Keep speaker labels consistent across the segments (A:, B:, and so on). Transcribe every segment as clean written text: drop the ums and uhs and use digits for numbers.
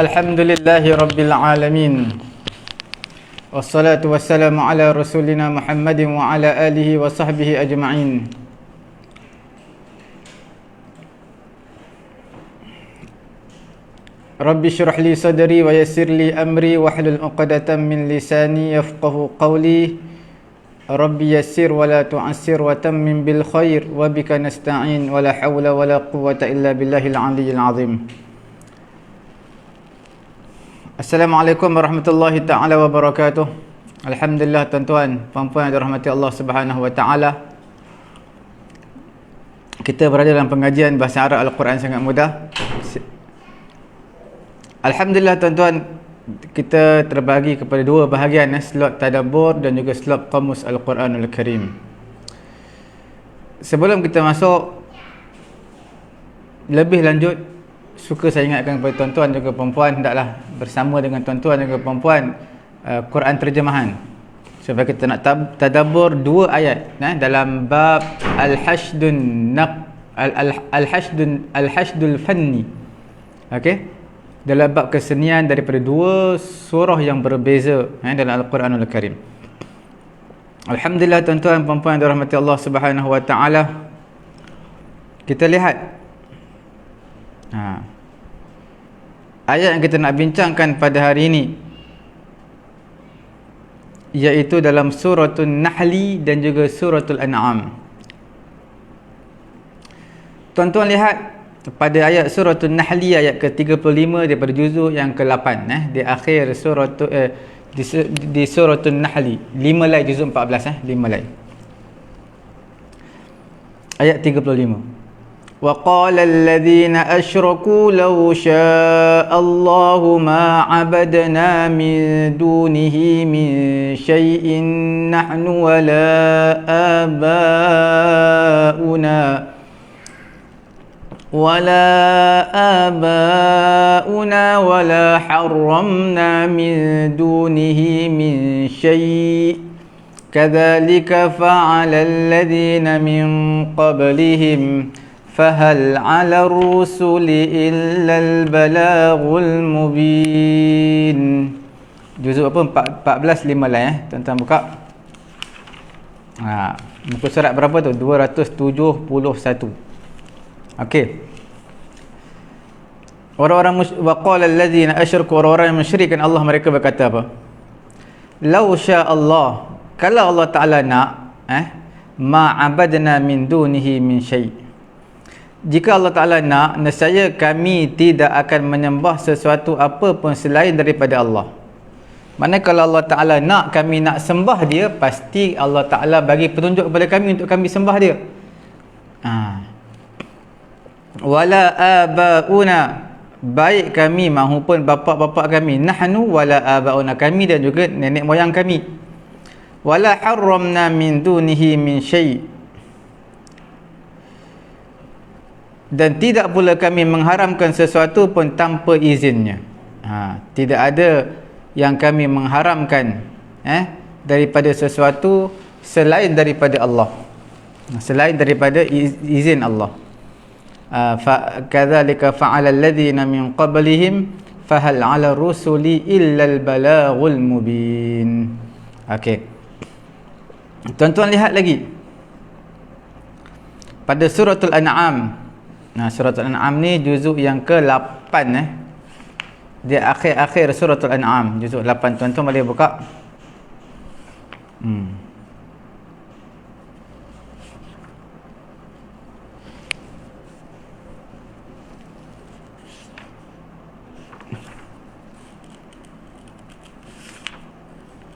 A: Alhamdulillahi Rabbil Alamin. Wassalatu wassalamu ala rasulina Muhammadin wa ala alihi wa sahbihi ajma'in. Rabbi syrah li sadri wa yassir li amri wahlul 'uqdatam min lisani yafqahu qawli. Rabbi yassir wa la tu'assir wa tammim bil khair wa bika nasta'in wa la hawla wa la quwwata illa billahil 'aliyyil 'azim. Assalamualaikum warahmatullahi ta'ala wabarakatuh. Alhamdulillah tuan-tuan, puan-puan yang dirahmati Allah Subhanahu wa ta'ala. Kita berada dalam pengajian bahasa Arab Al-Quran sangat mudah. Alhamdulillah tuan-tuan, kita terbagi kepada dua bahagian, slot tadabbur dan juga slot qamus Al-Quranul Karim. Sebelum kita masuk lebih lanjut, suka saya ingatkan kepada tuan-tuan juga perempuan, hendaklah bersama dengan tuan-tuan juga perempuan Quran terjemahan, supaya kita nak tadabbur dua ayat dalam bab al-hashdul fanni. Okey, dalam bab kesenian daripada dua surah yang berbeza dalam Al-Quranul Karim. Alhamdulillah tuan-tuan perempuan yang dirahmati Allah Subhanahu wa ta'ala. Kita lihat ayat yang kita nak bincangkan pada hari ini, iaitu dalam suratul Nahli dan juga suratul An'am. Tuan-tuan lihat pada ayat suratul Nahli ayat ke-35 daripada juzuk yang ke-8 di akhir suratul di suratul Nahli, 5 lai juzuk 14 5 lai. Ayat 35. وَقَالَ الَّذِينَ أَشْرَكُوا لَوْ شَاءَ اللَّهُ مَا عَبَدْنَا مِن دُونِهِ مِن شَيْءٍ نَحْنُ وَلَا آبَاؤُنَا وَلَا حَرَّمْنَا مِن دُونِهِ مِن شَيْءٍ كَذَلِكَ فَعَلَ الَّذِينَ مِن قَبْلِهِمْ فَهَلْ عَلَى الرُّسُلِ إِلَّا الْبَلَاغُ الْمُبِينُ. Juzuk apa? 14 5 lai tuan-tuan buka. Muka surat berapa tu? 271. Okey. Orang-orang waqala allazina asyraku, orang-orang yang mensyirikkan Allah, mereka berkata apa? Lau syaa Allah, kalau Allah Taala nak, ma abadna min dunihi min syai'. Jika Allah Ta'ala nak, nescaya kami tidak akan menyembah sesuatu apa pun selain daripada Allah. Maknanya kalau Allah Ta'ala nak kami nak sembah dia, pasti Allah Ta'ala bagi petunjuk kepada kami untuk kami sembah dia. Wala abauna, baik kami maupun bapa-bapa kami, nahnu wala abauna, kami dan juga nenek moyang kami. Wala harramna min dunihi min syai', dan tidak pula kami mengharamkan sesuatu pun tanpa izinnya. Tidak ada yang kami mengharamkan daripada sesuatu selain daripada Allah, selain daripada izin Allah. Kadzalika fa'ala alladhina min qablihim fahal 'ala rusuli illa al-balaghul mubin. Okey. Tuan-tuan lihat lagi pada suratul An'am. Suratul An'am ni juzuk yang ke-8 di akhir-akhir suratul An'am, juzuk 8. Tuan-tuan boleh buka.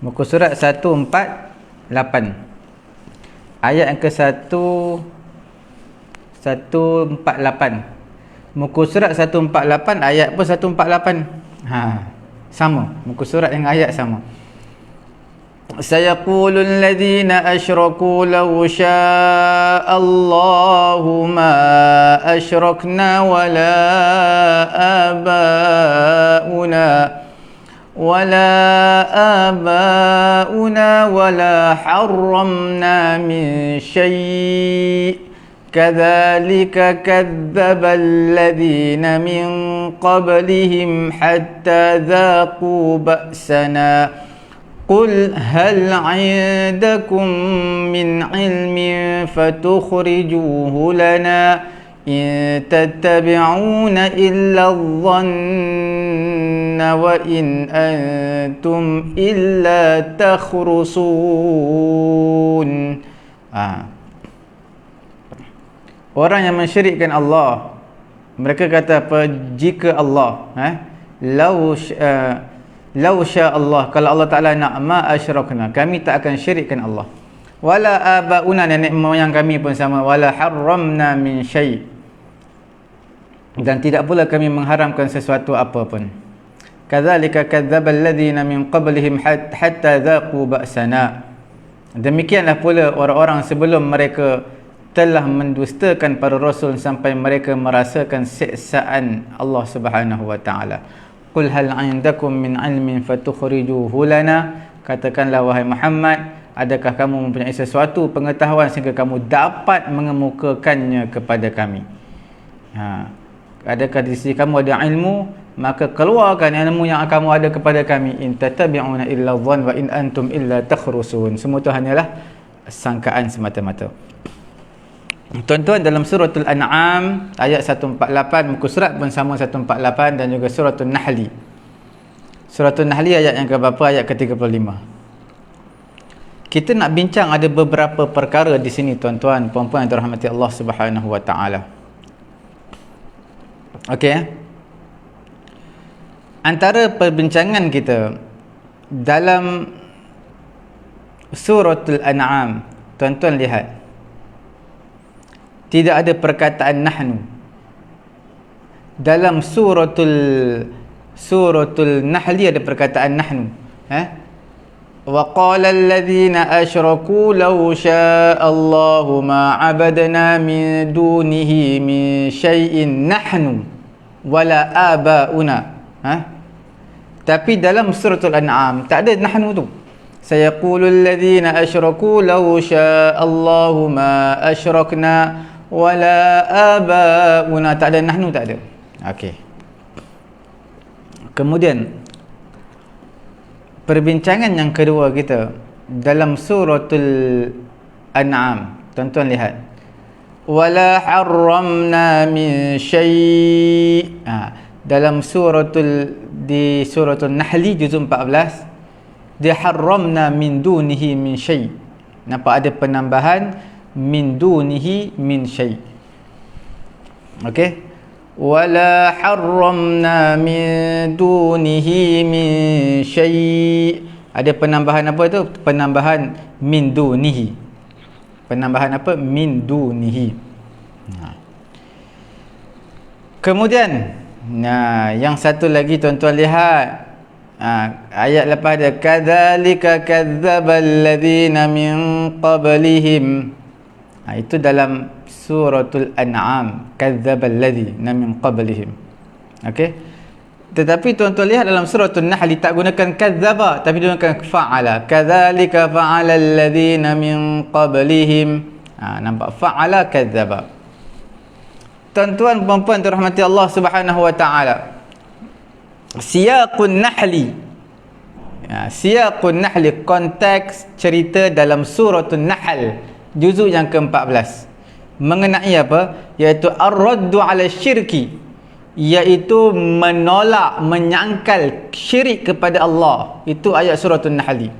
A: Muka surat 148. Ayat yang ke-148. Muka surat 148, ayat pun 148. Sama, muka surat dengan ayat sama. Sayaqulul ladzina asyraku law syaa Allahu ma asyrakna wala abauna wala harramna min syai'. كذلك كذب الذين من قبلهم حتى ذاقوا بأسنا قل هل عندكم من علم فتخرجوه لنا إن تتبعون إلا الظن وإن أنتم إلا تخرصون. Orang yang mensyirikkan Allah, mereka kata apa? Jika Allah lau sya Allah, kalau Allah Ta'ala nak, ma asyrakna, kami tak akan syirikkan Allah. Wala abauna, nenek moyang kami pun sama. Wala harramna min syai', dan tidak pula kami mengharamkan sesuatu apa pun. Kadzalika kadzdzaba alladhina min qablihim hatta dzaqu ba'sana. Demikianlah pula orang-orang sebelum mereka telah mendustakan para rasul sampai mereka merasakan siksaan Allah Subhanahu wa taala. Qul hal 'indakum min 'ilmin fatukhrijuhu lana, katakanlah wahai Muhammad, adakah kamu mempunyai sesuatu pengetahuan sehingga kamu dapat mengemukakannya kepada kami? Adakah di sisi kamu ada ilmu, maka keluarkan ilmu yang kamu ada kepada kami. In tatabi'una illa dhann wa in antum illa takhrusun. Semua itu hanyalah sangkaan semata-mata. Tuan-tuan, dalam suratul An'am ayat 148, muka surat pun sama 148, dan juga suratul Nahli. Suratul Nahli ayat yang ke berapa? Ayat ke-35. Kita nak bincang ada beberapa perkara di sini, tuan-tuan, puan-puan yang dirahmati Allah Subhanahu wa taala. Okey. Antara perbincangan kita dalam suratul An'am, tuan-tuan lihat, tidak ada perkataan nahnu. Dalam suratul Nahli ada perkataan nahnu. Wa qala alladhina asyraku law syaa Allahu ma 'abadna min dunihi min syai'in nahnu wala abauna. Tapi dalam suratul An'am tak ada nahnu tu. Sayaqulul ladzina asyraku law syaa Allahu ma asyrakna wala abauna, tak ada nahnu, tak ada. Okey. Kemudian perbincangan yang kedua kita dalam suratul An'am, tuan-tuan lihat, wala harramna min syai'. Dalam suratul Nahli juzuk 14, dia harramna min dunihi min syai'. Nampak ada penambahan min dunihi min syai'. Okey, wala harramna min dunihi min syai'. Ada penambahan apa tu? Penambahan min dunihi. Penambahan apa? Min dunihi. Kemudian yang satu lagi, tuan-tuan lihat, ayat lepas dia, kadzalika kadzdzabal ladzina min qablihim. Itu dalam suratul An'am, kadzdzabal ladzina min qablihim. Okey. Tetapi tuan-tuan lihat dalam suratul Nahl tak gunakan kadzdzaba, tapi gunakan fa'ala. Kadzalika fa'ala alladzina min qablihim. Nampak, fa'ala kadzdzaba. Tuan-tuan puan-puan dirahmati Allah Subhanahu wa taala, siyaqun nahli, siyaqun nahli, konteks cerita dalam suratul Nahl juzuk yang ke-14 mengenai apa? Iaitu ar-raddu ala syirki, iaitu menolak, menyangkal syirik kepada Allah. Itu ayat suratul Nahl.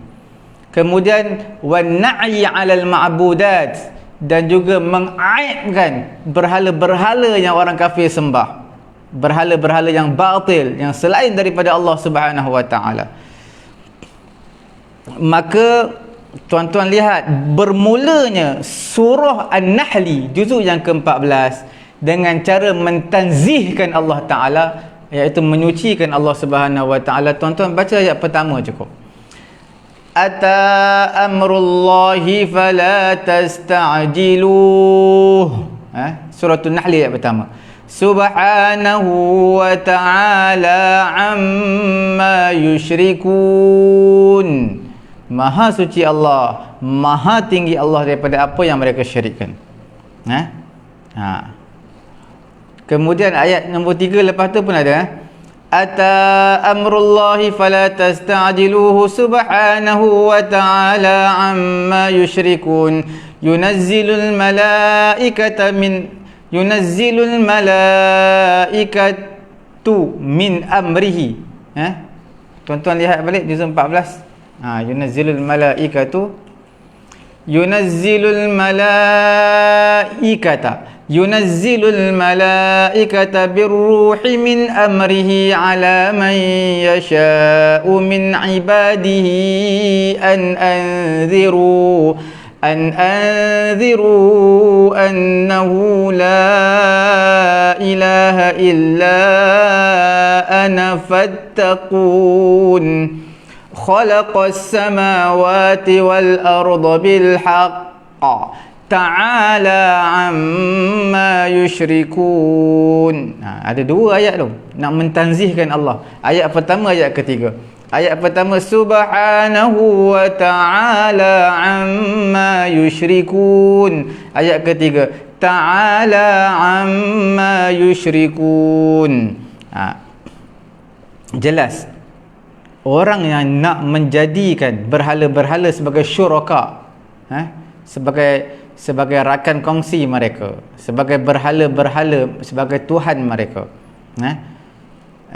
A: Kemudian wan na'i 'alal ma'budat, dan juga mengaibkan berhala-berhala yang orang kafir sembah, berhala-berhala yang batil, yang selain daripada Allah Subhanahu wa taala. Maka tuan-tuan lihat, bermulanya surah An-Nahli juzuk yang ke-14 dengan cara mentanzihkan Allah Ta'ala, iaitu menyucikan Allah Subhanahu wa taala. Tuan-tuan baca ayat pertama cukup. Ata amrullahi fala tasta'jiluh. Suratul Nahl ayat pertama. Subhanahu wa ta'ala amma yushrikun. Maha suci Allah, maha tinggi Allah daripada apa yang mereka syirikkan. Ha. Kemudian ayat nombor 3 lepas tu pun ada ata amrullahi fala tasta'jiluhu subhanahu wa ta'ala amma yushrikun yunazzilul malaikatu min amrihi. Tuan-tuan lihat balik juzuk 14. Yunazzilul malaikata birruhi min amrihi ala man yasha'u min ibadihi an anziru annahu la ilaha illa ana fattaqun khalaqas samawati wal arda bil haqq ta'ala amma yushrikun. Ada dua ayat tu nak mentanzihkan Allah. Ayat pertama, ayat ketiga. Ayat pertama subhanahu wa ta'ala amma yushrikun. Ayat ketiga ta'ala amma yushrikun. Jelas orang yang nak menjadikan berhala-berhala sebagai syuraka, sebagai rakan kongsi mereka, sebagai berhala-berhala, sebagai Tuhan mereka,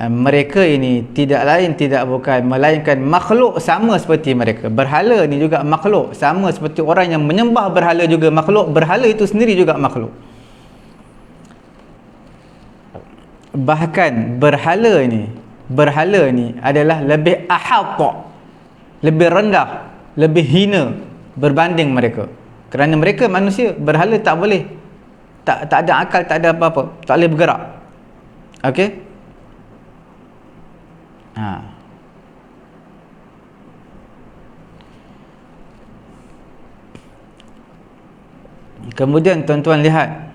A: mereka ini tidak lain tidak bukan melainkan makhluk sama seperti mereka. Berhala ni juga makhluk sama seperti orang yang menyembah berhala juga makhluk. Berhala itu sendiri juga makhluk. Bahkan berhala ni adalah lebih ahata, lebih rendah, lebih hina berbanding mereka. Kerana mereka manusia, berhala tak boleh, tak ada akal, tak ada apa-apa, tak boleh bergerak. Okey? Kemudian tuan-tuan lihat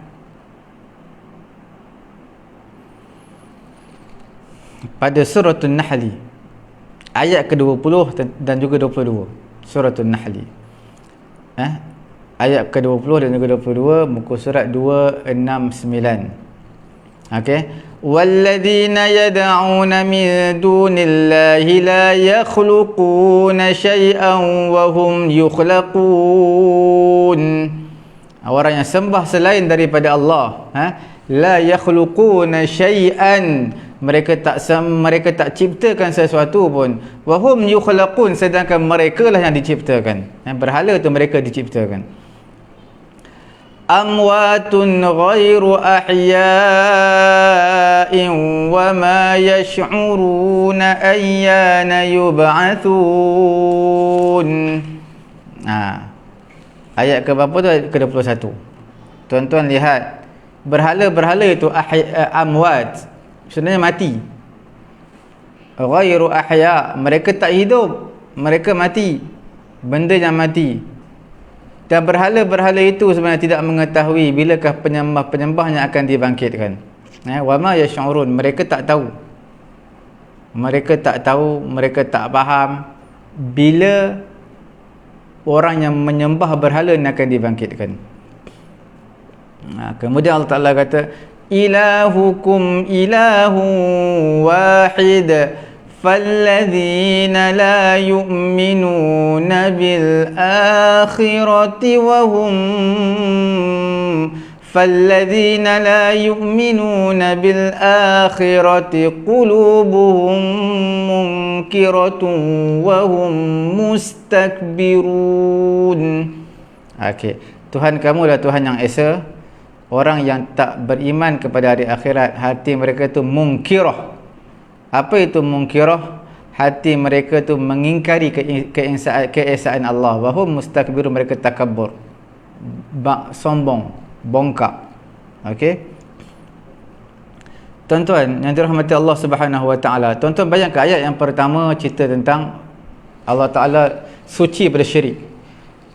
A: pada suratul Nahl ayat ke-20 dan juga 22. Suratul Nahl ayat ke-20 dan juga 22, muka surat 269. Okey, walladzina yad'una min dunillahi la yakhluquna syai'an wa hum yukhlaqun. Orang yang sembah selain daripada Allah, la yakhluquna syai'an, mereka tak ciptakan sesuatu pun. Wa hum yukhlaqun, sedangkan mereka lah yang diciptakan. Berhala tu mereka diciptakan. Amwatun ghairu ahya'in wa ma yash'uruna ayyana yub'atsun. Ayat ke berapa tu? Ayat ke-21. Tuan-tuan lihat, berhala-berhala itu amwat, sebenarnya mati. Ghairu ahya', mereka tak hidup, mereka mati, benda yang mati. Dan berhala-berhala itu sebenarnya tidak mengetahui bilakah penyembah-penyembahnya akan dibangkitkan. Wa ma yash'urun, mereka tak tahu, mereka tak faham bila orang yang menyembah berhala ni akan dibangkitkan. Kemudian Allah Ta'ala kata ilahukum ilahu wahid فالذين لا يؤمنون بالآخرة قلوبهم منكرة وهم مستكبرون. Okey, Tuhan kamu adalah Tuhan yang Esa. Orang yang tak beriman kepada hari akhirat, hati mereka tu mungkirah. Apa itu mungkirah? Hati mereka tu mengingkari keesaan Allah. Wahum mustakbirun, mereka takabur, sombong, bongkak. Okey, tuan-tuan yang dirahmati Allah Subhanahu Wa Taala, tuan-tuan bayangkan ayat yang pertama cerita tentang Allah Taala suci pada syirik.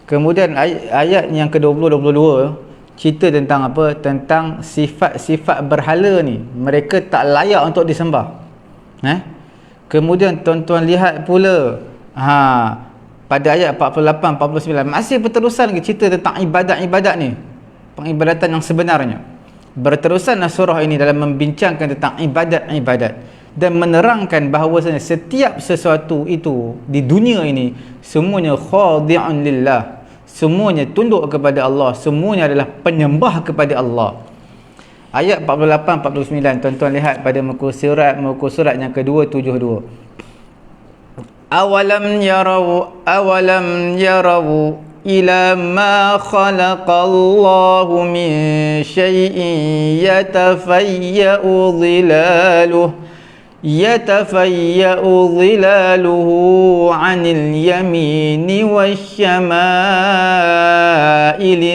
A: Kemudian ayat yang ke-20-22 cerita tentang apa? Tentang sifat-sifat berhala ni, mereka tak layak untuk disembah. Kemudian tuan-tuan lihat pula pada ayat 48-49 masih berterusan cerita tentang ibadat-ibadat ni, pengibadatan yang sebenarnya. Berterusanlah surah ini dalam membincangkan tentang ibadat-ibadat dan menerangkan bahawasanya setiap sesuatu itu di dunia ini semuanya khadi'un lillah, semuanya tunduk kepada Allah, semuanya adalah penyembah kepada Allah. Ayat 48-49, tuan-tuan lihat pada muka surat yang kedua 72. Awalam yarau ila ma khalaqallahu min syai'in yatafayya'u dhilaluhu 'anil yamini wasyama'ili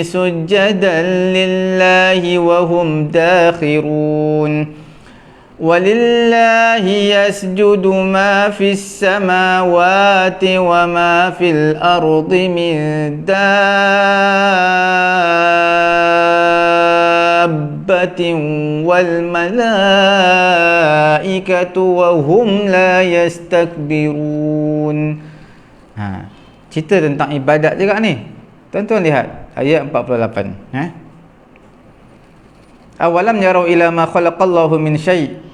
A: sujjadan lillahi wa hum dakhirun. Walillahi yasjudu ma fis samawati wa ma fil ardi min dabbatin wal malaikatu wa hum la yastakbirun. Cerita tentang ibadat juga ni. Tuan-tuan lihat ayat 48. Awalam yarau ila ma khalaqallahu min syai'.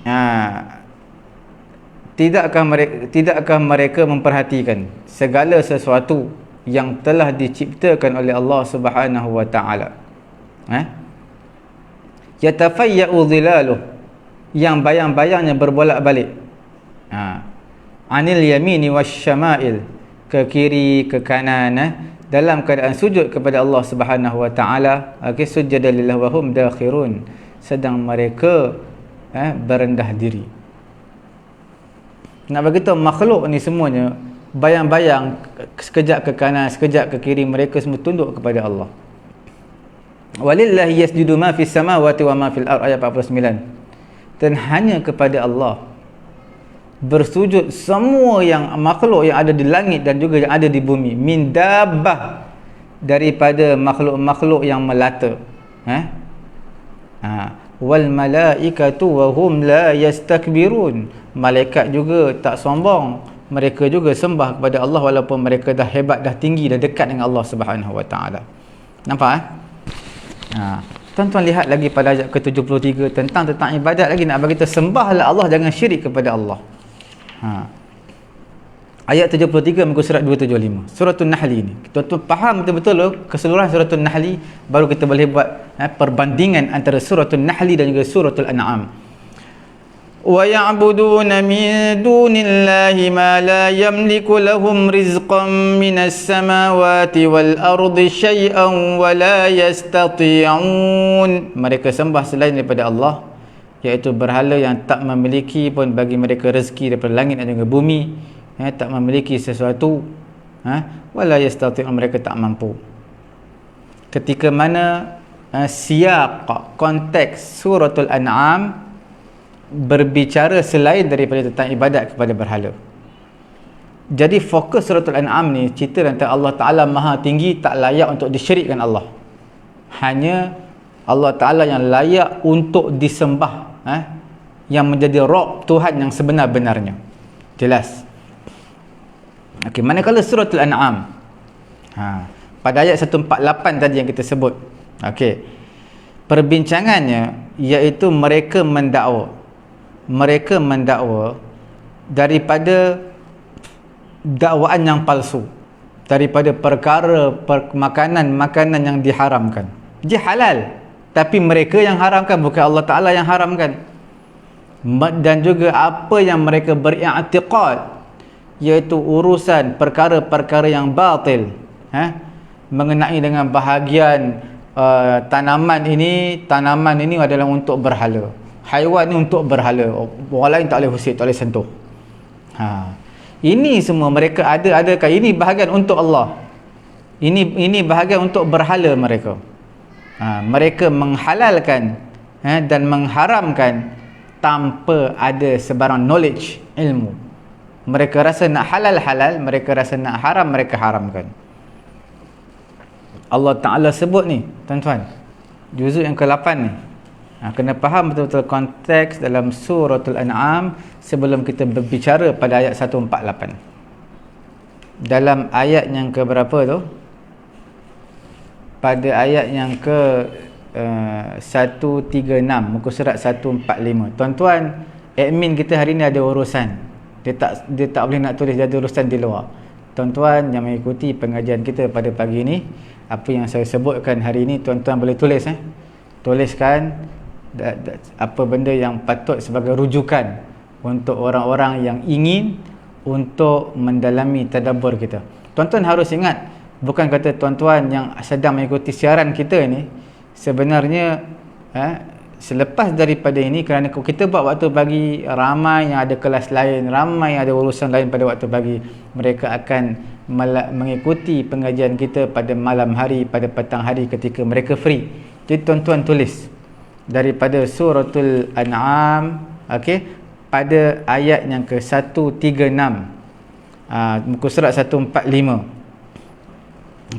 A: Tidakkah mereka memperhatikan segala sesuatu yang telah diciptakan oleh Allah Subhanahu wa taala? Yatafayya'u dhilaluh, yang bayang-bayangnya berbolak-balik. Anil yamini wasyama'il, ke kiri ke kanan, dalam keadaan sujud kepada Allah Subhanahu wa taala. Sujada lillahi wa hum dakhirun, sedang mereka berendah diri. Nak bagi tahu makhluk ni semuanya bayang-bayang, sekejap ke kanan, sekejap ke kiri, mereka semua tunduk kepada Allah. Walillahi yasjudu ma fis samawati wa ma fil ard, ayat 49. Dan hanya kepada Allah bersujud semua yang makhluk yang ada di langit dan juga yang ada di bumi, min dabbah, daripada makhluk-makhluk yang melata. Wal malaikatu wa hum la yastakbirun, malaikat juga tak sombong, mereka juga sembah kepada Allah walaupun mereka dah hebat, dah tinggi, dah dekat dengan Allah Subhanahu wa taala. Nampak tuan-tuan lihat lagi pada ayat ke-73 tentang ibadat lagi, nak bagi kita sembahlah Allah, jangan syirik kepada Allah. Ayat 73 muka surat 275 Suratul Nahl ini. Tuan-tuan faham betul-betul keseluruhan Suratul Nahl, baru kita boleh buat perbandingan antara Suratul Nahl dan juga Suratul An'am. Wa ya'buduna min dunillahi ma la yamliku lahum rizqan minas samawati wal ardi syai'an wa la yastati'un. Mereka sembah selain daripada Allah, iaitu berhala yang tak memiliki pun bagi mereka rezeki daripada langit dan juga bumi, tak memiliki sesuatu, wala yastati'un, mereka tak mampu. Ketika mana siyaq, konteks Suratul An'am berbicara selain daripada tentang ibadat kepada berhala. Jadi fokus Suratul An'am ni cerita tentang Allah Ta'ala Maha Tinggi, tak layak untuk disyirikkan Allah. Hanya Allah Ta'ala yang layak untuk disembah, yang menjadi Rabb, Tuhan yang sebenar-benarnya. Jelas. Okey, manakala Suratul An'am, pada ayat 148 tadi yang kita sebut, okey, perbincangannya iaitu mereka mendakwa daripada dakwaan yang palsu, daripada perkara makanan yang diharamkan. Dia halal, tapi mereka yang haramkan, bukan Allah Ta'ala yang haramkan. Dan juga apa yang mereka beri'tiqad, iaitu urusan perkara-perkara yang batil, mengenai dengan bahagian tanaman ini adalah untuk berhala, haiwan ni untuk berhala, orang lain tak boleh husik, tak boleh sentuh. Ini semua mereka adakah ini bahagian untuk Allah, ini bahagian untuk berhala mereka. Mereka menghalalkan dan mengharamkan tanpa ada sebarang knowledge, ilmu. Mereka rasa nak halal, mereka rasa nak haram, mereka haramkan. Allah Ta'ala sebut ni, tuan-tuan, juzuk yang ke-8 ni. Kena faham betul-betul konteks dalam Suratul An'am sebelum kita berbicara pada ayat 148. Dalam ayat yang ke berapa tu? Pada ayat yang ke 136, muka surat 145. Tuan-tuan, admin kita hari ni ada urusan. Dia tak boleh nak tulis, dia ada urusan di luar. Tuan-tuan yang mengikuti pengajian kita pada pagi ni, apa yang saya sebutkan hari ni tuan-tuan boleh tulis, tuliskan apa benda yang patut sebagai rujukan untuk orang-orang yang ingin untuk mendalami tadabbur kita. Tuan-tuan harus ingat, bukan kata tuan-tuan yang sedang mengikuti siaran kita ni sebenarnya selepas daripada ini, kerana kita buat waktu pagi, ramai yang ada kelas lain, ramai yang ada urusan lain pada waktu pagi, mereka akan mengikuti pengajian kita pada malam hari, pada petang hari ketika mereka free. Jadi tuan-tuan tulis daripada suratul An'am, pada ayat yang ke 136, muka surat 145.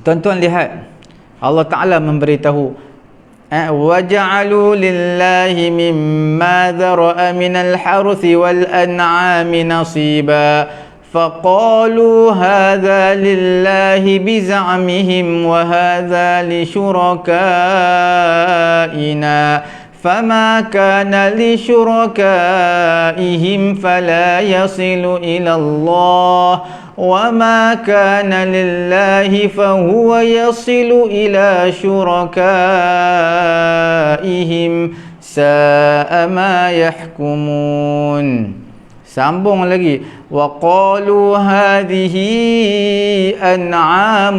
A: Tuan-tuan lihat, Allah Ta'ala memberitahu, وَجَعَلُوا لِلَّهِ مِمَّا ذَرَأَ مِنَ الْحَرْثِ وَالْأَنْعَامِ نَصِيبًا فَقَالُوا هَذَا لِلَّهِ بِزَعْمِهِمْ وَهَذَا لِشُرَكَائِنَا فَمَا كَانَ لِشُرَكَائِهِمْ فَلَا يَصِلُ إِلَى اللَّهِ وَمَا كَانَ لِلَّهِ فَهُوَ يَصِلُ إِلَى شُرَكَائِهِمْ سَاءَ مَا يَحْكُمُونَ. Sambung lagi, وَقَالُوا هَذِهِ أَنْعَامٌ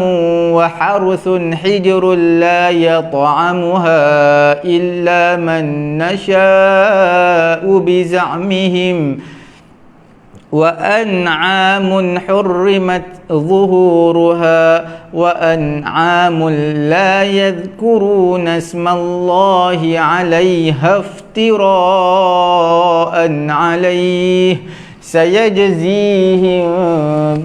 A: وَحَرْثٌ حِجْرٌ لَا يَطْعَمُهَا إِلَّا مَنْ نَشَاءُ بِزَعْمِهِمْ وَأَنْعَامٌ حُرِّمَتْ ظُهُورُهَا وَأَنْعَامٌ لَا يَذْكُرُونَ اسْمَ اللَّهِ عَلَيْهَا افْتِرَاءً عَلَيْهِ سَيَجْزِيهِمْ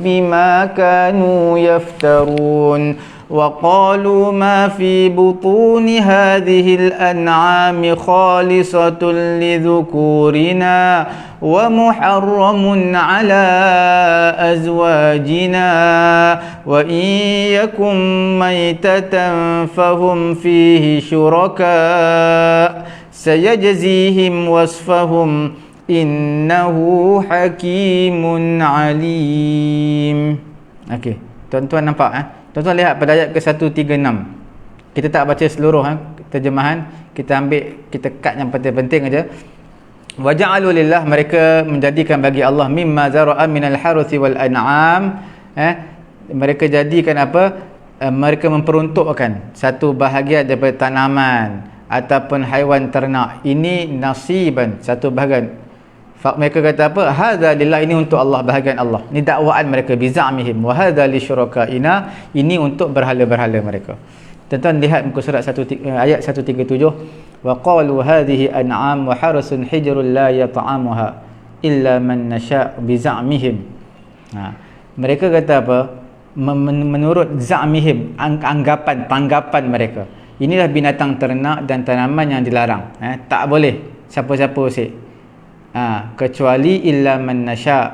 A: بِمَا كَانُوا يَفْتَرُونَ. وَقَالُوا مَا فِي بُطُونِ هَذِهِ الْأَنْعَامِ خَالِصَةٌ لِذُكُورِنَا وَمُحَرَّمٌ عَلَى أَزْوَاجِنَا وَإِنْ يَكُنْ مَيْتَةً فَهُمْ فِيهِ شُرَكَاءُ سَيَجْزِيهِمْ وَصْفَهُمْ إِنَّهُ حَكِيمٌ عَلِيمٌ. Okey, tuan-tuan nampak Tuan-tuan lihat pada ayat ke 136. Kita tak baca seluruh terjemahan, kita ambil, kita cut yang penting-penting aja. Wa ja'alu lillah, mereka menjadikan bagi Allah mimma zara'a minal haruthi wal an'am, mereka jadikan apa? Mereka memperuntukkan satu bahagian daripada tanaman ataupun haiwan ternak. Ini nasiban, satu bahagian. Mereka kata apa? Hadza lillah, ini untuk Allah, bahagian Allah. Ini dakwaan mereka, bizamihim. Wa hadza li syurakaina, ini untuk berhala-berhala mereka. Tuan-tuan lihat muka surat ayat 137. Wa qalu hadhihi an'am wa harasun hijrun la yata'amuha illa man nasha' bizamihim. Mereka kata apa? Menurut zamihim, tanggapan mereka. Inilah binatang ternak dan tanaman yang dilarang. Tak boleh siapa-siapa usik. Kecuali illa man nasya',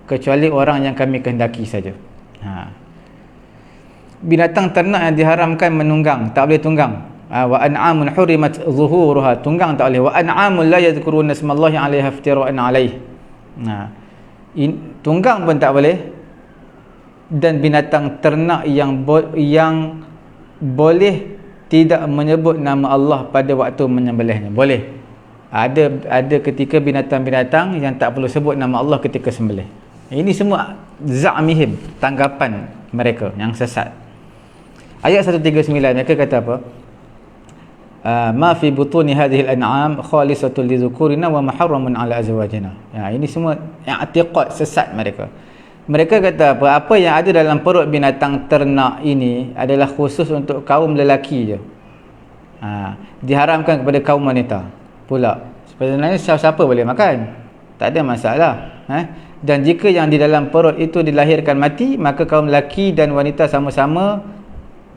A: kecuali orang yang kami kehendaki saja. Binatang ternak yang diharamkan menunggang, tak boleh tunggang. Wa an'amun hurimat zuhuruha, tunggang tak boleh. Wa an'amun la yadhkuruna ismallahi 'alaiha iftira'an 'alaihi. Tunggang pun tak boleh. Dan binatang ternak yang boleh tidak menyebut nama Allah pada waktu menyembelihnya, boleh. Ada ketika binatang-binatang yang tak perlu sebut nama Allah ketika sembelih. Ini semua za'mihim, tanggapan mereka yang sesat. Ayat 139 mereka kata apa? Ma fi butuni hadhihi al-an'am khalisatul lidzukurina wa muharramun ala azwajina. Ini semua i'tiqad sesat mereka. Mereka kata apa? Apa yang ada dalam perut binatang ternak ini adalah khusus untuk kaum lelaki je. Diharamkan kepada kaum wanita pula. Sebenarnya siapa boleh makan, tak ada masalah. Dan jika yang di dalam perut itu dilahirkan mati, maka kaum lelaki dan wanita sama-sama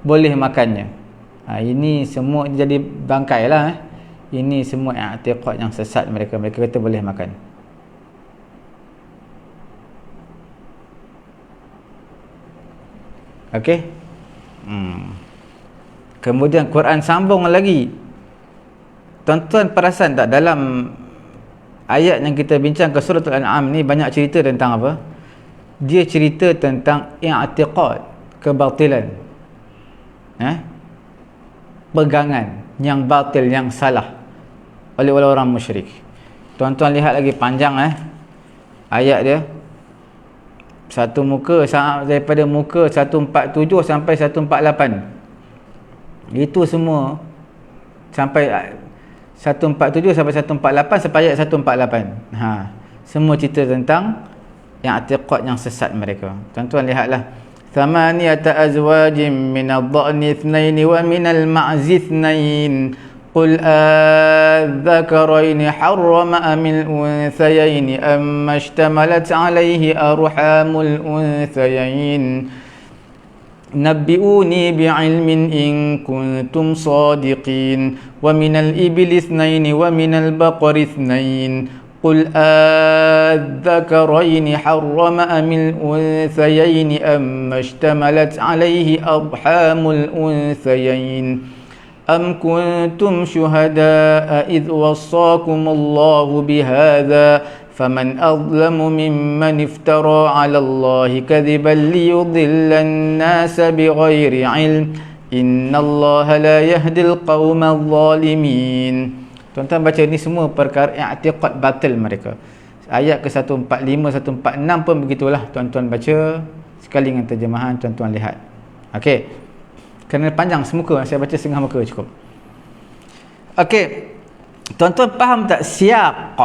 A: boleh makannya. Ini semua jadi bangkai lah. Ini semua i'tiqad yang sesat mereka. Mereka kata boleh makan. Okey. Kemudian Quran sambung lagi. Tuan-tuan perasan tak dalam ayat yang kita bincang ke surah Al-An'am ni banyak cerita tentang apa? Dia cerita tentang i'tiqad, kebatilan. Pegangan yang batil, yang salah oleh orang musyrik. Tuan-tuan lihat lagi panjang ayat dia. Satu muka, daripada muka 147 sampai 148. Itu semua sampai 147 sampai 148 sampai ayat 148. Semua cerita tentang yang i'tiqad yang sesat mereka. Tuan-tuan lihatlah. Thamaniyata azwajin minadh-dha'ni ithnain wa minal ma'zi ithnain. Qul adzakaraini harrama amil unthayaini amma ishtamalat alayhi arhamul unthayain. Nabbi'uni bi'ilmin in kuntum sadiqin. Wa minal ibli ithnaini wa minal baqari ithnain. Qul adzakaraini harrama amil unthayaini amma ishtamalat alayhi arhamul unthayain. Am kuntum syuhada'a idh wassakumullahu bihadza faman adlamu mimman iftara 'ala Allahi kadhiban liyudhillan nasa bighairi 'ilm innallaha la yahdil qaumadh dhalimin. Tuan-tuan baca ni semua perkara i'tiqad batil mereka. Ayat ke 145 146 pun begitulah. Tuan-tuan baca sekali dengan terjemahan, tuan-tuan lihat. Okey. Kerana panjang semuka, saya baca setengah muka cukup. Okey. Tuan-tuan faham tak siaq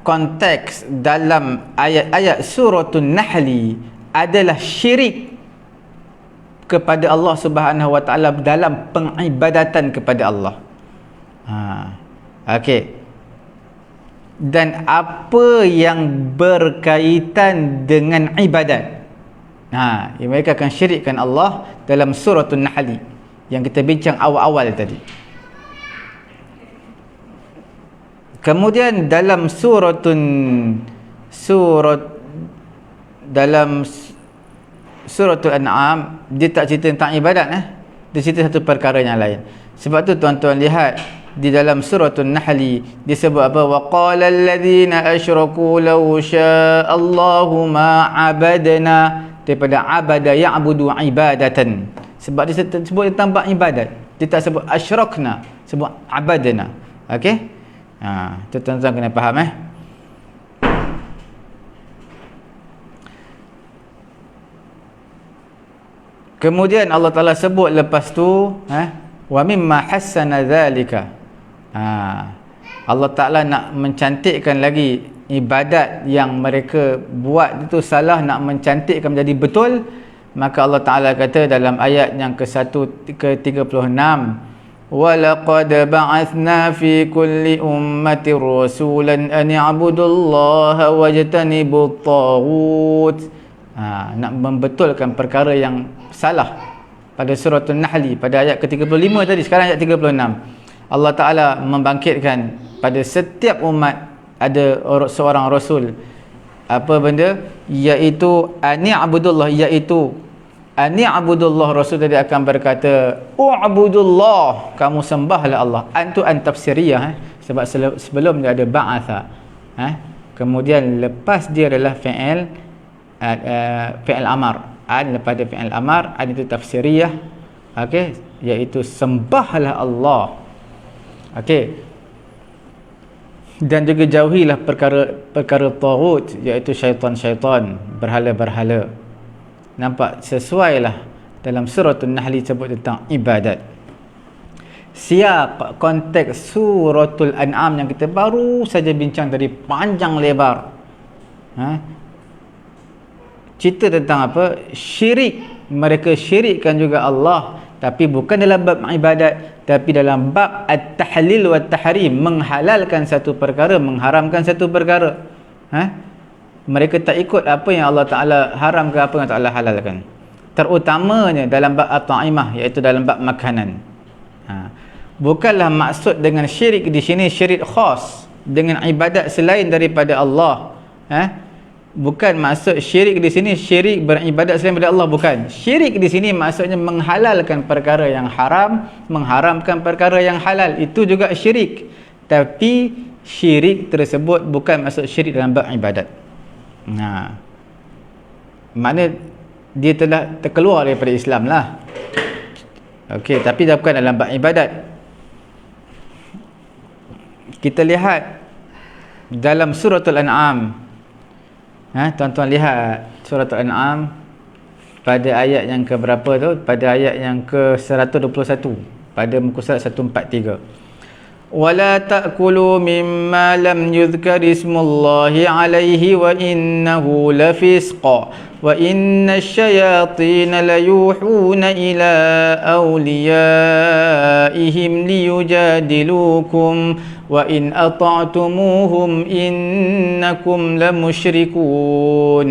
A: konteks dalam ayat-ayat suratul Nahli adalah syirik kepada Allah Subhanahu wa taala dalam pengibadatan kepada Allah. Okey. Dan apa yang berkaitan dengan ibadat. Mereka akan syirikkan Allah dalam suratul Nahl yang kita bincang awal-awal tadi. Kemudian dalam suratul An'am dia tak cerita tentang ibadat dia cerita satu perkara yang lain. Sebab tu tuan-tuan lihat di dalam suratul Nahl dia sebut apa? Wa qala alladhina asyraku law syaa Allahu ma abadna, daripada abada ya'budu ibadatan. Sebab dia sebut tentang ibadat, dia tak sebut asyrakna, sebut abadna. Okey, tu tuan-tuan kena faham Kemudian Allah Ta'ala sebut lepas tu wa mimma hassana dhalika. Allah Ta'ala nak mencantikkan lagi ibadat yang mereka buat itu salah, nak mencantikkan menjadi betul. Maka Allah Ta'ala kata dalam ayat yang ke-36, وَلَقَدْ بَعَثْنَا فِي كُلِّ أُمَّةٍ رَسُولًا أَنِ اعْبُدُوا اللَّهَ وَاجْتَنِبُوا الطَّاغُوتَ. Nak membetulkan perkara yang salah pada suratul Nahl pada ayat ke-35 tadi. Sekarang ayat 36, Allah Ta'ala membangkitkan pada setiap umat ada seorang rasul. Apa benda? Iaitu ani'budullah, iaitu ani'budullah. Rasul tadi akan berkata u'budullah, kamu sembahlah Allah. Antu tafsiriyah sebab sebelum dia ada ba'atha. Kemudian lepas dia adalah fi'il amar. Lepas dia fi'il amar, itu tafsiriyah. Okey, iaitu sembahlah Allah. Okey. Dan juga jauhilah perkara taghut, iaitu syaitan-syaitan, berhala-berhala. Nampak sesuailah dalam suratul Nahl sebut tentang ibadat. Siap konteks suratul An'am yang kita baru saja bincang tadi panjang lebar. Cerita tentang apa? Syirik. Mereka syirikkan juga Allah, tapi bukan dalam bab ibadat, tapi dalam bab at-tahlil wa at-tahrim, menghalalkan satu perkara, mengharamkan satu perkara. Mereka tak ikut apa yang Allah Ta'ala haramkan, apa yang Allah Ta'ala halalkan. Terutamanya dalam bab at-ta'imah, iaitu dalam bab makanan. Bukanlah maksud dengan syirik di sini syirik khas dengan ibadat selain daripada Allah. Bukan maksud syirik di sini syirik beribadat selain daripada Allah, bukan. Syirik di sini maksudnya menghalalkan perkara yang haram, mengharamkan perkara yang halal. Itu juga syirik. Tapi syirik tersebut bukan maksud syirik dalam beribadat. Nah, makna dia telah terkeluar daripada Islam lah. Okey, tapi dah bukan dalam beribadat. Kita lihat dalam suratul An'am. Tuan-tuan lihat suratul An'am pada ayat yang ke berapa tu? Pada ayat yang ke 121, pada muka surat 143. Wala ta'kulu mimma lam yuzkar ismullahi alaihi wa innahu lafisqa wa inna syayatina layuhuna ila awliyaihim liyujadilukum wa in ata'tumuhum innakum lamusyrikun.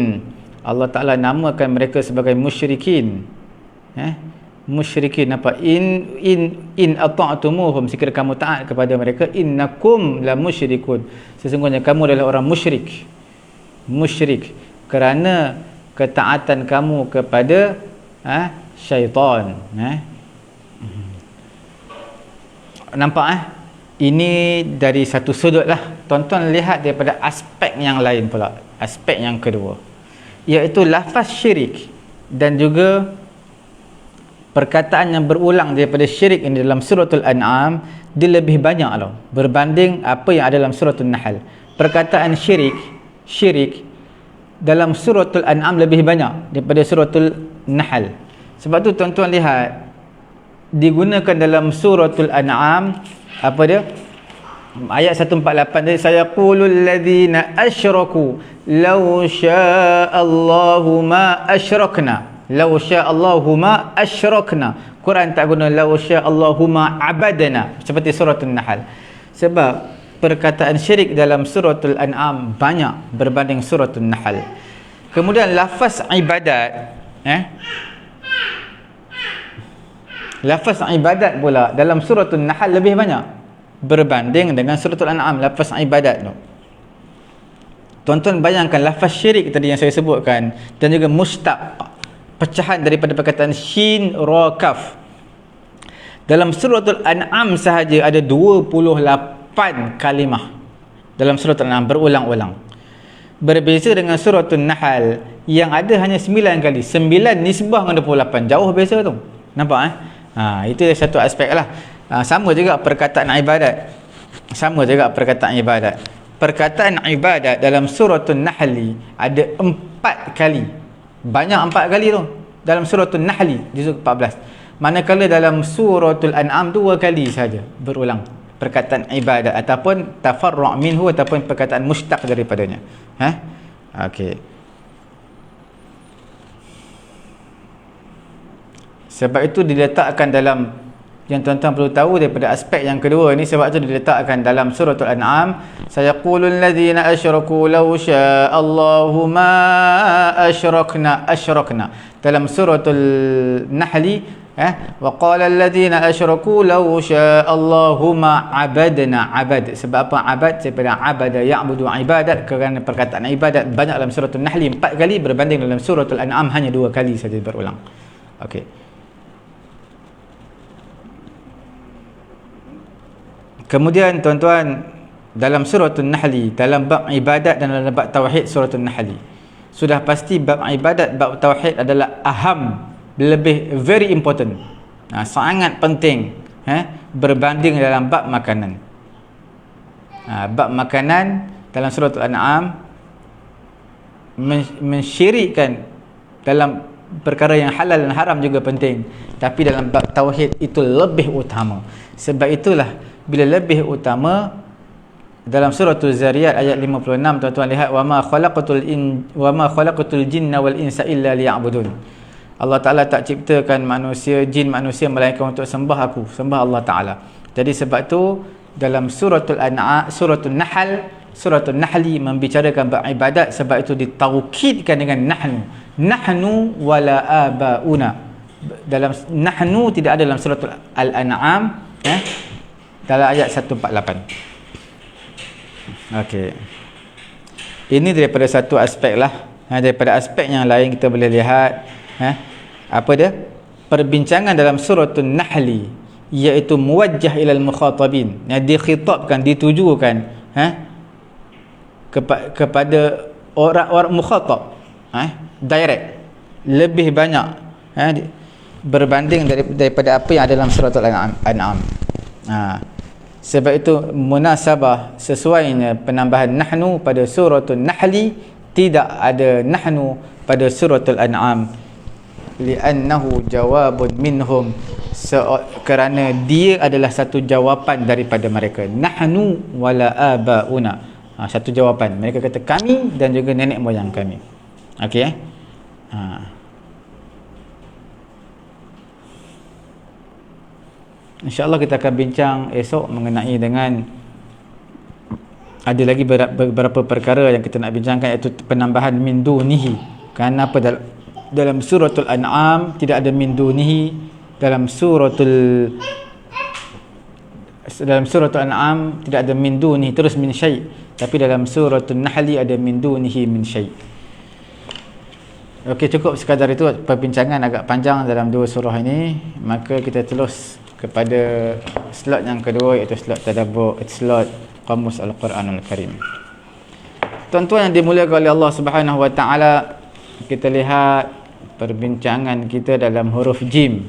A: Allah Ta'ala namakan mereka sebagai musyrikin. Musyrikin apa? In ata'tumuhum, sekiranya kamu taat kepada mereka, innakum lamusyrikun, sesungguhnya kamu adalah orang musyrik. Musyrik kerana ketaatan kamu kepada syaitan. Nampak ini dari satu sudut lah. Tuan-tuan lihat daripada aspek yang lain pula, aspek yang kedua, iaitu lafaz syirik dan juga perkataan yang berulang daripada syirik ini dalam suratul An'am, dia lebih banyak tau berbanding apa yang ada dalam suratul Nahl. Perkataan syirik dalam suratul An'am lebih banyak daripada suratul Nahl. Sebab tu tuan-tuan lihat digunakan dalam suratul An'am apa dia? Ayat 148 tadi, sayaqulul ladzina asyraku law sya'allahu ma asyrakna. Law sya'allahu ma asyrakna. Quran tak guna law sya'allahu ma abadna seperti suratul Nahl. Sebab perkataan syirik dalam suratul An'am banyak berbanding suratul Nahl. Kemudian lafaz ibadat, lafaz ibadat pula dalam suratul Nahl lebih banyak berbanding dengan suratul An'am. Lafaz ibadat tu, tuan-tuan bayangkan lafaz syirik tadi yang saya sebutkan dan juga mustaq, pecahan daripada perkataan shin ra kaf, dalam suratul An'am sahaja ada 28 kalimah dalam suratul An'am berulang-ulang. Berbeza dengan suratul Nahl yang ada hanya 9 kali. 9 nisbah dengan 28, jauh beza tu. Nampak itu satu aspek lah. Sama juga perkataan ibadat. Sama juga perkataan ibadat. Perkataan ibadat dalam suratul Nahl ada 4 kali. Banyak 4 kali tu dalam suratul Nahl juzuk 14. Manakala dalam suratul An'am 2 kali saja berulang perkataan ibadat ataupun tafarru' minhu ataupun perkataan mustaq daripadanya. Okey. Sebab itu diletakkan dalam, yang tuan-tuan perlu tahu daripada aspek yang kedua ni, sebab itu diletakkan dalam suratul An'am, sayaqulul ladzina asyraku law sya'allahu ma asyrakna. Dalam suratul Nahl wa qala alladhina asyraku law sya'allahu ma abadna. Abad, sebab apa abad? Daripada abada ya'budu ibadat, kerana perkataan ibadat banyak dalam suratul Nahl 4 kali berbanding dalam suratul An'am hanya 2 kali saja berulang. Okey. Kemudian tuan-tuan, dalam suratul Nahl, dalam bab ibadat dan dalam bab tauhid suratul Nahl, sudah pasti bab ibadat, bab tauhid adalah aham, lebih very important, sangat penting berbanding dalam bab makanan. Bab makanan dalam suratul An'am mensyirikkan dalam perkara yang halal dan haram juga penting, tapi dalam bab tauhid itu lebih utama. Sebab itulah bila lebih utama dalam suratul Zariyat ayat 56, tuan-tuan lihat, wa ma khalaqatul jinna wal insa illa liya'budun. Allah Ta'ala tak ciptakan jin manusia melainkan untuk sembah aku, sembah Allah Ta'ala. Jadi sebab tu dalam suratul Nahl membicarakan beribadat, sebab itu ditaukidkan dengan nahnu wala abauna. Dalam nahnu tidak ada dalam suratul Al-An'am dalam ayat 148. Okey. Ini daripada satu aspek lah. Daripada aspek yang lain kita boleh lihat apa dia? Perbincangan dalam suratul Nahli, iaitu muwajjah ilal mukhatabin, yang dikhitabkan, ditujukan kepada orang-orang mukhatab, direct, lebih banyak berbanding daripada apa yang ada dalam suratul An'am. Sebab itu munasabah, sesuainya penambahan nahnu pada suratul Nahli, tidak ada nahnu pada suratul An'am, li'annahu jawabun minhum, kerana dia adalah satu jawapan daripada mereka. Nahnu wala abauna, satu jawapan. Mereka kata kami dan juga nenek moyang kami. Okey, InsyaAllah kita akan bincang esok mengenai dengan, ada lagi beberapa perkara yang kita nak bincangkan, iaitu penambahan min dunihi. Kenapa dalam suratul An'am tidak ada min dunihi, dalam suratul An'am tidak ada min dunihi terus min syai', tapi dalam suratul Nahli ada min dunihi min syai'. Okey, cukup sekadar itu perbincangan agak panjang dalam dua surah ini. Maka kita terus kepada slot yang kedua, iaitu slot tadabbur, slot Qamus Al-Quranul Karim. Tuan-tuan yang dimuliakan oleh Allah Subhanahu wa taala, kita lihat perbincangan kita dalam huruf jim.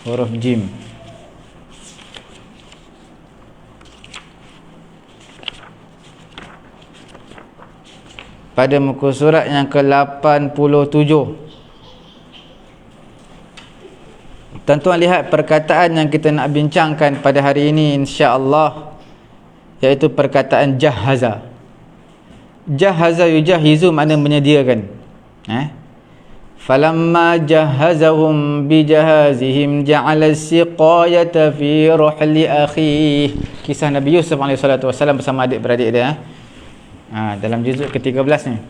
A: Huruf jim. Pada muka surat yang ke-87. Tuan-tuan lihat perkataan yang kita nak bincangkan pada hari ini insya-Allah, iaitu perkataan jahaza. Jahaza yujahizu makna menyediakan. Falamma jahazahum bijahazihim ja'ala as-siqayata fi ruhli akhihi. Kisah Nabi Yusuf alaihi salatu wasallam bersama adik-beradik dia. Dalam juzuk ke-13 ni.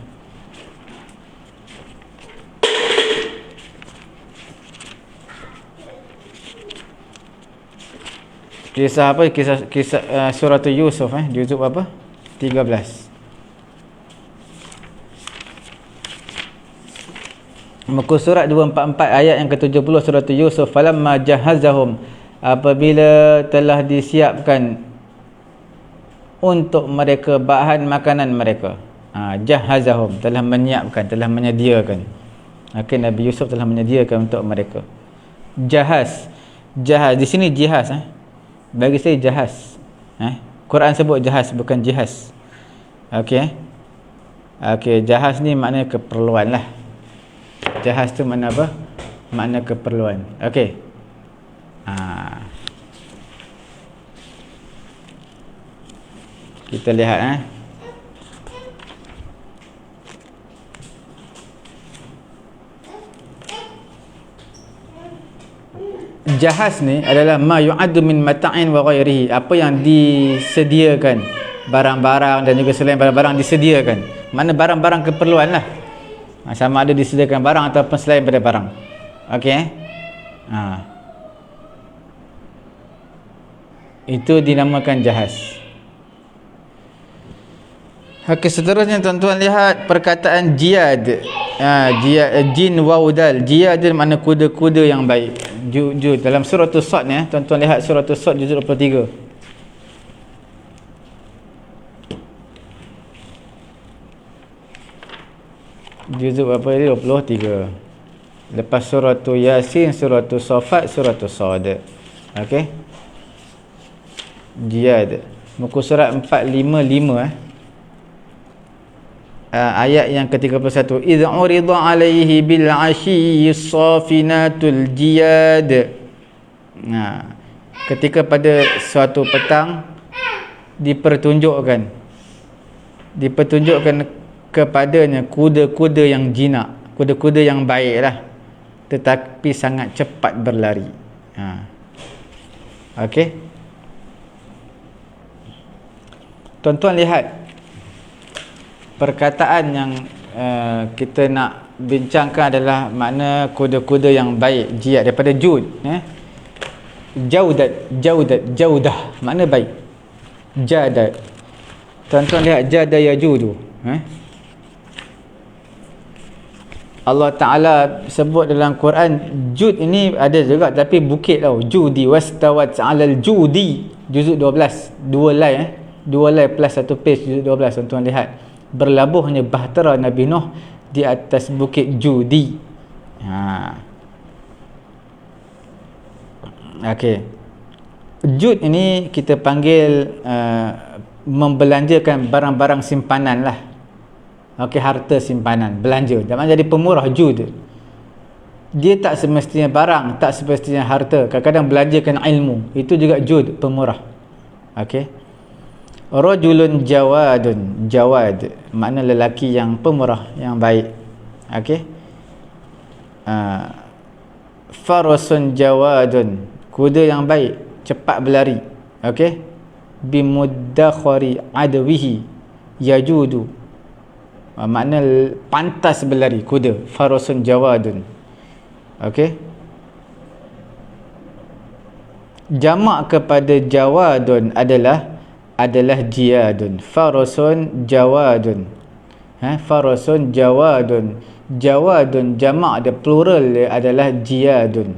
A: Kisah apa? Kisah surah Yusuf, juzuk apa? 13. Muka surat 244 ayat yang ke-70 surah Yusuf. Falamma jahazahum, apabila telah disiapkan untuk mereka bahan makanan mereka. Jahazahum, telah menyiapkan, telah menyediakan. Nabi Yusuf telah menyediakan untuk mereka. Jahaz di sini jihaz, bagi saya jahaz. Quran sebut jahaz, bukan jihaz. Okey, jahaz ni maknanya keperluan lah. Jahaz tu makna apa? Makna keperluan. Okey. Kita lihat jahaz ni adalah ma yu'addu min mata'in wa ghairihi, apa yang disediakan, barang-barang dan juga selain barang-barang disediakan. Mana barang-barang keperluan lah. Sama ada disediakan barang ataupun selain pada barang. Okey. Itu dinamakan jahaz. Okey, seterusnya tuan-tuan lihat perkataan jiyad. Jin waudal. Jiyad makna kuda-kuda yang baik. Dalam surah As-Sad ni, tuan-tuan lihat surah As-Sad juzuk 23. Juzuk apa dia? 23. Lepas surah Yasin, surah Safat, surah Sad. Okey. Jiyad. Muka surat 455 ayat yang ke-31. Idh urida alaihi bil ashiyyi safinatul jiyad. Ketika pada suatu petang dipertunjukkan kepadanya kuda-kuda yang jinak, kuda-kuda yang baiklah, tetapi sangat cepat berlari. Okey. Tuan-tuan lihat perkataan yang kita nak bincangkan adalah makna kuda-kuda yang baik, jiyad, daripada jud, jaudat, jaudah, makna baik. Jadat, Tuan-tuan lihat jada yajudu. Allah Ta'ala sebut dalam Quran, Jud ini ada juga tapi bukit tau. Judi wastawat 'alal judi, juzuk 12, dua line plus satu page, juzuk 12. Tuan-tuan lihat, berlabuhnya bahtera Nabi Nuh di atas bukit Judi. Okey. Jud ini kita panggil membelanjakan barang-barang simpanan lah. Okey, harta simpanan, belanja. Dan jadi pemurah jud. Dia tak semestinya barang, tak semestinya harta. Kadang-kadang belanjakan ilmu. Itu juga jud, pemurah. Okey. Rajulun jawadun. Jawad makna lelaki yang pemurah, yang baik. Okey. Farasun jawadun, kuda yang baik, cepat berlari. Okey. Bimuddakhari adwihi yajudu, makna pantas berlari kuda. Farasun jawadun. Okey. Jamak kepada jawadun adalah jiyadun. Farasun jawadun. Farasun jawadun. Jawadun jamak dia, plural dia adalah jiyadun,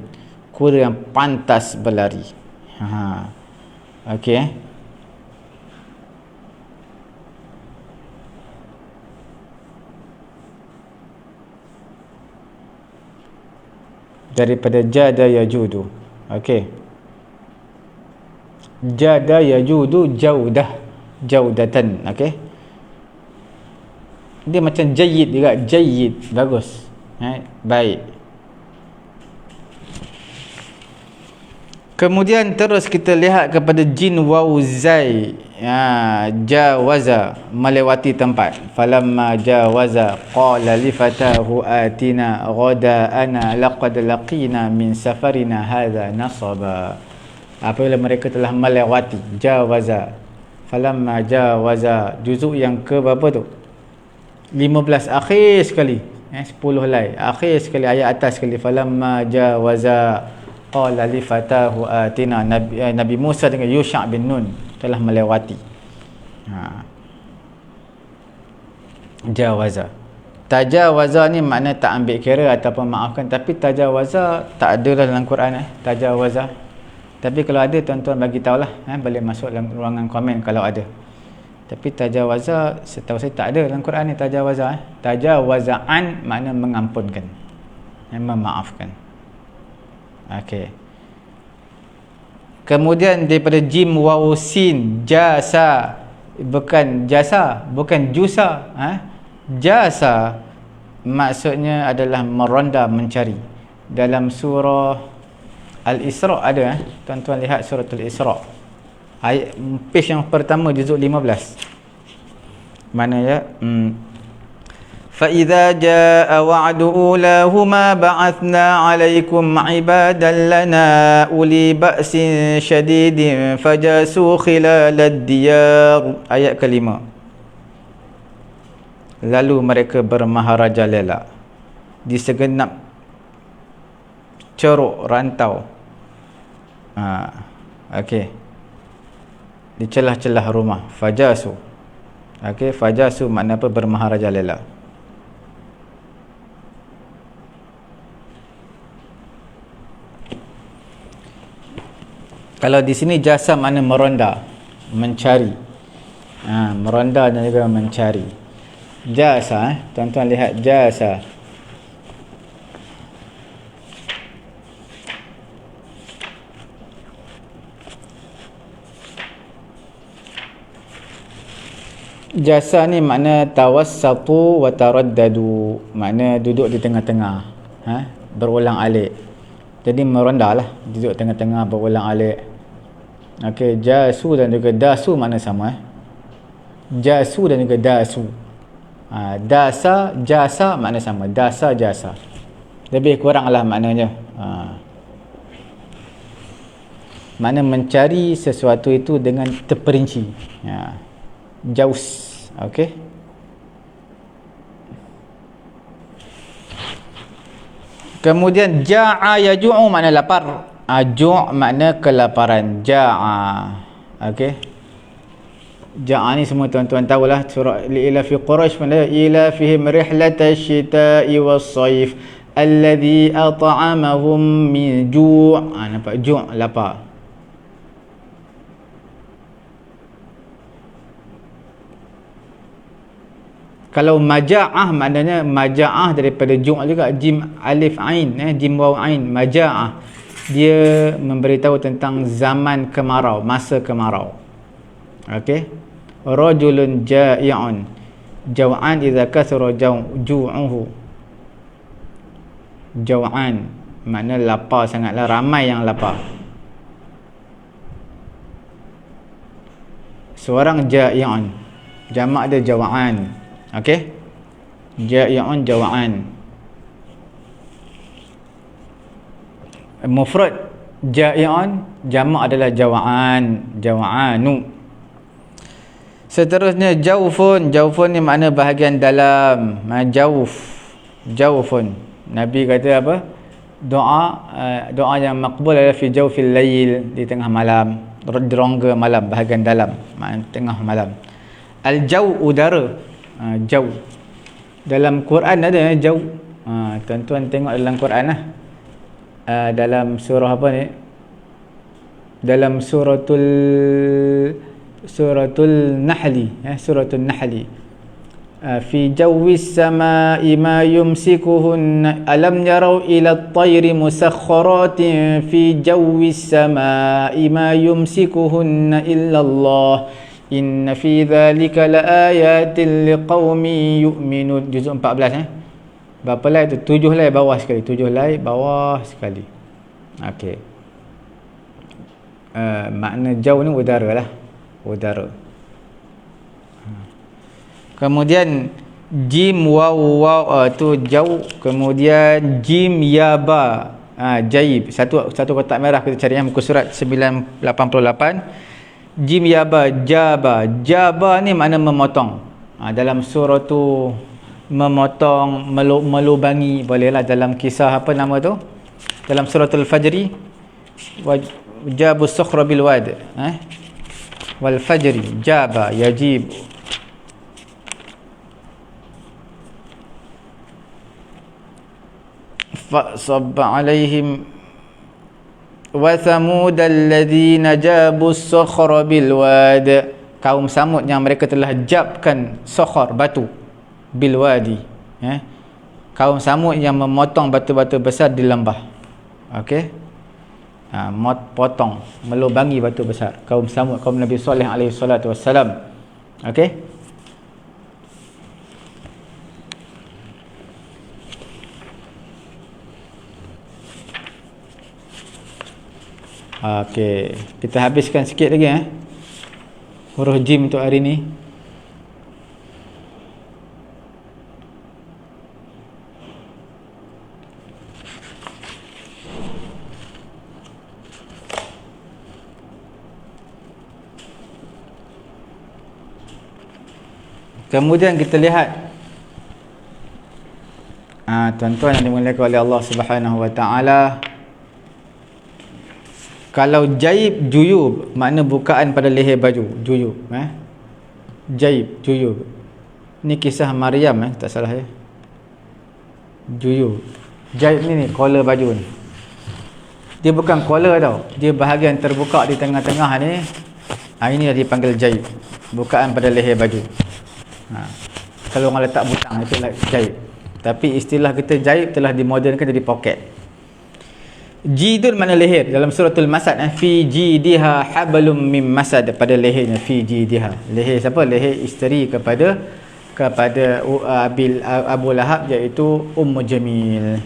A: kuda yang pantas berlari. Okey. Daripada jada yajudu. Okey. Jada yajudu jaudatan. Okey. Dia macam jayyid juga, jayyid, bagus. Baik. Kemudian terus kita lihat kepada jin wauzai. Jawaza, melewati tempat. Falamma jawaza qala li fatahu atina ghadaana laqad laqina min safarina hadha nasaba. Apabila mereka telah melewati, jawaza. Falamma jawaza, juzuk yang ke berapa tu? 15, akhir sekali. 10 lai, akhir sekali, ayat atas sekali. Falamma jawaza qala li fatahu atina. Nabi Musa dengan Yusha' bin Nun telah melewati. Jawaza. Tajawaza ni makna tak ambil kira ataupun maafkan, tapi tajawaza tak ada dalam Quran. Tajawaza. Tapi kalau ada, tuan-tuan bagi tahulah, boleh masuk dalam ruangan komen kalau ada. Tapi tajawaza setahu saya tak ada dalam Quran ni. Tajawaza. Tajawaza'an makna mengampunkan, memaafkan. Okey. Kemudian daripada jim waw sin, jasa, bukan jasa, bukan jusa. Jasa maksudnya adalah meronda, mencari. Dalam surah Al-Isra ada. Tuan-tuan lihat surah Al-Isra, ayat page yang pertama, juzuk 15. Mana ya? فَإِذَا جَاءَ وَعْدُ أُولَاهُمَا بَعَثْنَا عَلَيْكُمْ عِبَادًا لَنَا أُولِي بَأْسٍ شَدِيدٍ فَجَاسُوا خِلَالَ الدِّيَارِ. Ayat kelima. Lalu mereka bermaharajalela di segenap ceruk rantau. Okey. Di celah-celah rumah. Fajasu. Okey, fajasu makna apa? Bermaharajalela. Kalau di sini jasa makna meronda, mencari. Meronda dan juga mencari. Jasa, tuan-tuan lihat jasa. Jasa ni makna tawassatu wa taraddadu, makna duduk di tengah-tengah, berulang alik. Jadi meronda lah, duduk tengah-tengah, berulang alik. Okey, jasu dan juga dasu makna sama. Jasu dan juga dasu. Dasa, jasa makna sama. Dasa, jasa. Lebih kurang lah maknanya. Makna mencari sesuatu itu dengan terperinci. Jaus. Okey. Kemudian ja'a yaju'u makna lapar. Ju' makna kelaparan. Ja'a. Okey. Ja'a ni semua tuan-tuan tahulah, surah ila fi Quraisy pun ada, ila fihim rihlatash shita'i was-sayf alladhi at'amahum min ju'. Nampak ju', lapar. Kalau maja'ah maknanya maja'ah daripada ju' juga, jim alif ain, jim waw ain, maja'ah. Dia memberitahu tentang zaman kemarau, masa kemarau. Okey. Rajulun ja'i'un. Jaw'an idza kathara ju'uhu. Jaw'an makna lapar sangatlah, ramai yang lapar. Seorang ja'i'un, jamak dia jaw'an. Okey, ja'i'un, jaw'an. Mufrad ja'i'un, jamak adalah jaw'an, jaw'anu. Seterusnya jaufun. Jaufun ni makna bahagian dalam. Jaufun. Nabi kata apa? Doa yang makbul adalah fi jaufil lail, di tengah malam, di rongga malam, bahagian dalam, tengah malam. Al-jaw, udara. Jaw. Dalam Quran ada jaw. Tuan-tuan tengok dalam Quran lah. Dalam surah apa ni? Dalam suratul Nahli, suratul Nahli. Fi jawwis samai ma yumsikuhun alam yarau ila at-tayri musakhkharatin fi jawwis samai ma yumsikuhun illa Allah inna fi dhalika laayatin liqaumin yu'minun. Juzuk 14. Berapa lai tu? 7 lai bawah sekali. 7 lai bawah sekali. Okey. Makna jauh ni udara lah. Udara. Kemudian jim waw tu jauh. Kemudian jim ya ba, jaib. Satu kotak merah kita cari, yang muka surat 988. Jim ya ba, jaba. Jaba ni makna memotong. Dalam surah tu memotong, melubangi, bolehlah dalam kisah apa nama tu? Dalam suratul Fajri, jabus sukhra bil wad. Wal fajri jaba yajib. Fasabba alaihim wa thamud alladhina jabus sukhra bil wad. Kaum Samud yang mereka telah jabkan sokhor, batu, bil wadi. Kaum Samud yang memotong batu-batu besar di lembah. Okey. Potong, melubangi batu besar. Kaum Samud, kaum Nabi Saleh alaihi salatu wassalam. Okey. Okey, kita habiskan sikit lagi huruf jim untuk hari ni. Kemudian kita lihat, tuan-tuan yang dimuliakan oleh Allah Subhanahu wa taala, kalau jaib juyub makna bukaan pada leher baju, juyub. Jaib juyub. Ni kisah Maryam, tak salah ya. Juyub. Jaib ni collar baju ni. Dia bukan collar tau. Dia bahagian terbuka di tengah-tengah ni. Ini dah dipanggil jaib. Bukaan pada leher baju. Kalau orang letak butang itu jaib. Tapi istilah kita jaib telah dimodernkan jadi poket. Jidun mana leher. Dalam suratul Masad, fi jidiha hablum mim masad, pada lehernya, fi jidiha. Leher siapa? Leher isteri kepada Abu Lahab, iaitu Ummu Jamil.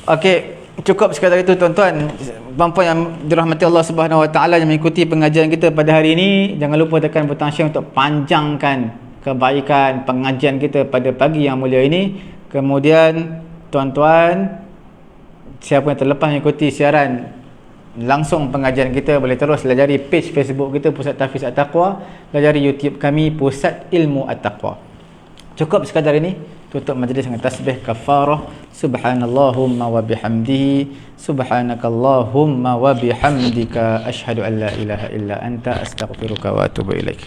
A: Okey, cukup sekadar itu tuan-tuan. Puan-puan yang dirahmati Allah Subhanahu wa taala yang mengikuti pengajian kita pada hari ini, jangan lupa tekan butang share untuk panjangkan kebaikan pengajian kita pada pagi yang mulia ini. Kemudian tuan-tuan, siapa yang terlepas mengikuti siaran langsung pengajian kita, boleh terus layari page Facebook kita Pusat Tahfiz At-Taqwa, layari YouTube kami Pusat Ilmu At-Taqwa. Cukup sekadar ini. Tutup majlis dengan tasbih kafarah. Subhanallahumma wa bihamdihi, subhanakallahumma wa bihamdika, asyhadu an la ilaha illa anta, astaghfiruka wa atubu ilaik.